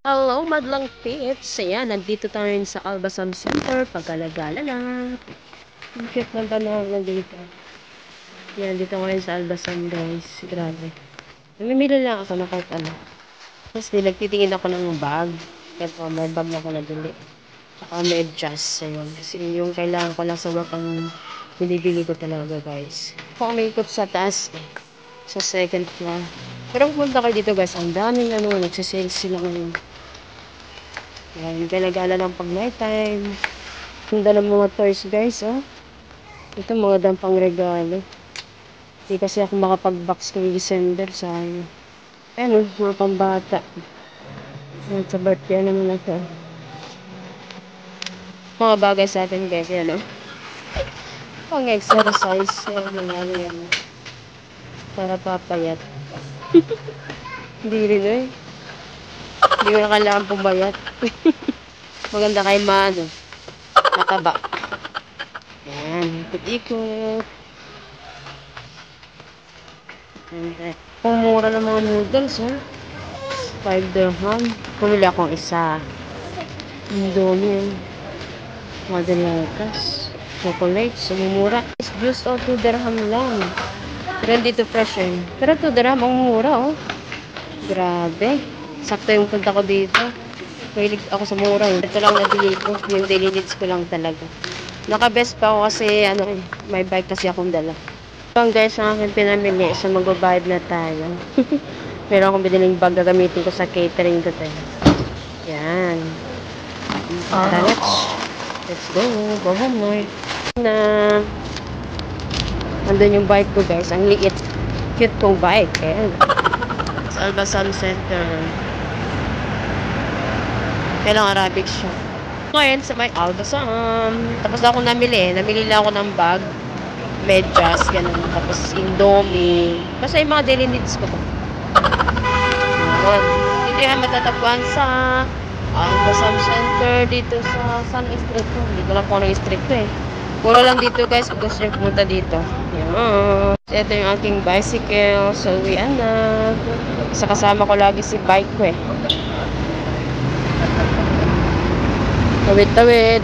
Hello, madlang pits. Ayan, nandito tayo sa Albasan Center. Pagkalagala na. Ang cute ng panahon dito. Ayan, dito ngayon sa Albasan, guys. Grabe. Namimili lang ako na kahit ano. Tapos nagtitingin ako ng bag. Kahit may bag na ako nabili. Saka may adjust. Ayun. Kasi yung kailangan ko lang sa work ang binibili ko talaga, guys. Ako may ikot sa taas eh. Sa second floor. Pero pumunta kayo dito, guys. Ang daming nagsisales sila ngayon. Yan, gala-gala ng pag night time. Ganda ng mga toys, guys, oh. Ito mga dampang regalo. Hindi kasi ako makapag-box kung December, sayang. Ayan, oh, mga pambata. Ayan, sa birthday naman na ito. Mga bagay sa atin, guys, yan, oh. Pang-exercise. Ayan, mga yan. Para papayat. Hindi rin, eh. Hindi mo na kailangan pumayat. Maganda kay Mano. Mataba. Yan. Ikot-ikot. Pumura ng mga noodles, ha? 5 dirham. Pumili akong isa. Indomie. Mga dalakas. Chocolates. Sumumura. Juice o 2 dirham lang. Pero dito fresh, eh. Pero 2 dirham ang mura, oh. Grabe. Sakto yung punta ko dito. Mahilig ako sa mura, eh. Ito lang nabili ko. Yung daily needs ko lang talaga. Naka-best pa ako kasi, may bike kasi akong dala. Ito guys, ang aking pinamili. So, magbabayad na tayo. Meron akong biniling bag na gamitin ko sa catering ko tayo. Yan. Let's go. Go home, Lord. Na, andun yung bike ko, guys. Ang liit. Cute kong bike. Ayan. Sa Albasan Center. Kailang Arabic siya. Ngayon sa may Albasan. Tapos na akong namili. Namili lang ako ng bag. Medyas, ganun. Tapos Indomie. Basta yung mga daily needs ko. Dito yan matatagpuan sa Albasan Center. Dito sa San Street ko. Hindi ko lang kung anong street ko eh. Puro lang dito guys. Kung gusto nyo pumunta dito. Yan. Ito yung aking bicycle. So, uwian na. Sa kasama ko lagi si bike ko eh. Tawid-tawid.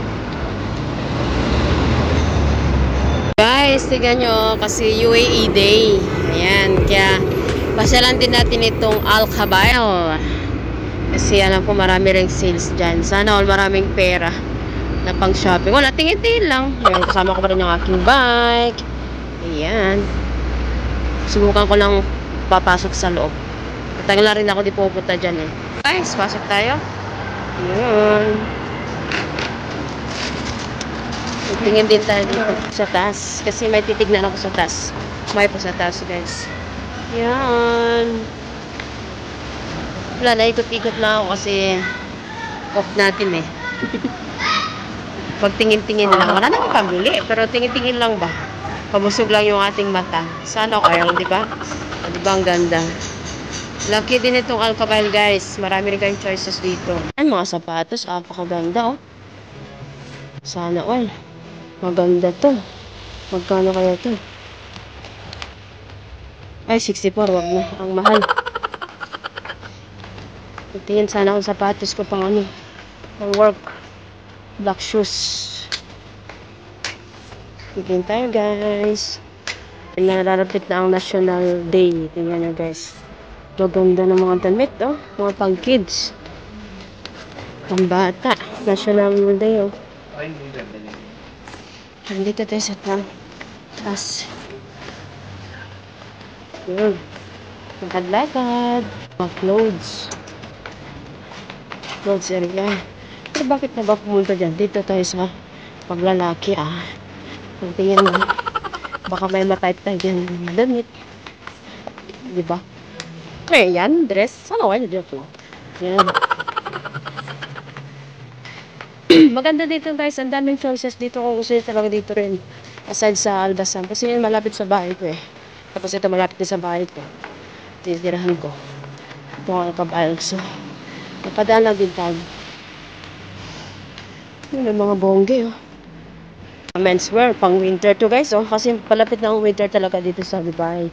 Guys, tignan nyo. Kasi UAE Day. Ayan. Kaya, pasyalan din natin itong Al-Khabail. Kasi alam ko marami ring sales dyan. Sana all maraming pera na pang shopping. Wala, tingin-tingin lang. Ayan, kasama ko pa rin yung aking bike. Ayan. Subukan ko lang papasok sa loob. Tagal rin ako di pupunta dyan eh. Guys, pasok tayo. Ayan. Tingin din tayo dito sa taas. Kasi may titignan ako sa taas. May po sa taas, guys. Yan. Wala, naikot-ikot lang ako kasi off natin eh. Pag tingin-tingin lang. Wala naman pambili. Pero tingin-tingin lang ba? Pabusog lang yung ating mata. Sana kayo, di ba? Di ba ang ganda? Lucky din itong Al-Khabail, guys. Marami rin kayong choices dito. Ang mga sapatos, apakaganda, oh. Sana all. Maganda to. Magkano kaya to? Ay, 64. Wag na. Ang mahal. Tingin sana akong sapatos ko pang ano. Pang work. Black shoes. Tingin tayo, guys. Nalalapit na ang National Day. Tingnan nyo, guys. Maganda ng mga damit, oh. Mga pang kids. Pang bata. National Day, oh. Nandito tayo sa taas. Yun. Lakad-lakad. Mga clothes. Clothes area. Pero bakit na ba pumunta dyan? Dito tayo sa paglalaki, ah. Tingin mo. Baka may matype tayo dyan. Damit. Diba? Eh, yan. Dress. Sana wala dyan po. Yan. Maganda dito guys, ang daming choices dito kung gusto nyo talaga dito rin. Aside sa Albasan. Kasi yun malapit sa bahay ko eh. Tapos ito malapit din sa bahay ko. Titirahan ko. Ito ang Al-Khabail. So, napadaan lang din tayo. Yun ang mga bongge oh. Menswear, pang winter to guys oh. Kasi palapit na ang winter talaga dito sa Dubai.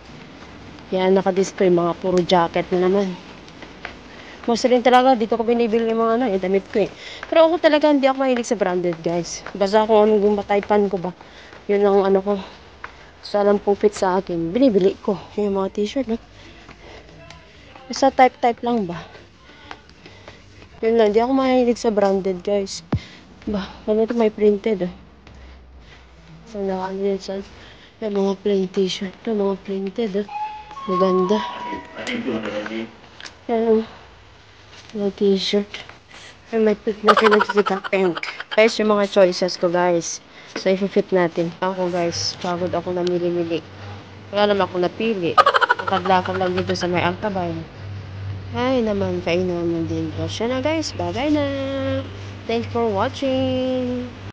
Yan, nakadisplay mga puro jacket na naman. Mas rin talaga, dito ko binibili yung mga ano, damit ko eh. Pero ako talaga, hindi ako mahilig sa branded, guys. Basta kung anong gumataypan ko ba. Yun ang ano ko. Basta lang pong fit sa akin. Binibili ko. Yung mga t-shirt, no? Basta type-type lang ba. Yun lang, hindi ako mahilig sa branded, guys. Ba, ano ito may printed, Ang nakaano sa yung mga plain t-shirt, mga printed, Maganda. Yan, mga t-shirt. Ay, may fit na pinagsisikang pink. Guys, yung mga choices ko, guys. So, i-fit natin. Ako, guys, pagod ako na mili-mili. Wala naman ako napili. Nakadla ko lang dito sa may Alcabay. Ay, naman, kainan mo din. Siya na, guys. Bye-bye na. Thanks for watching.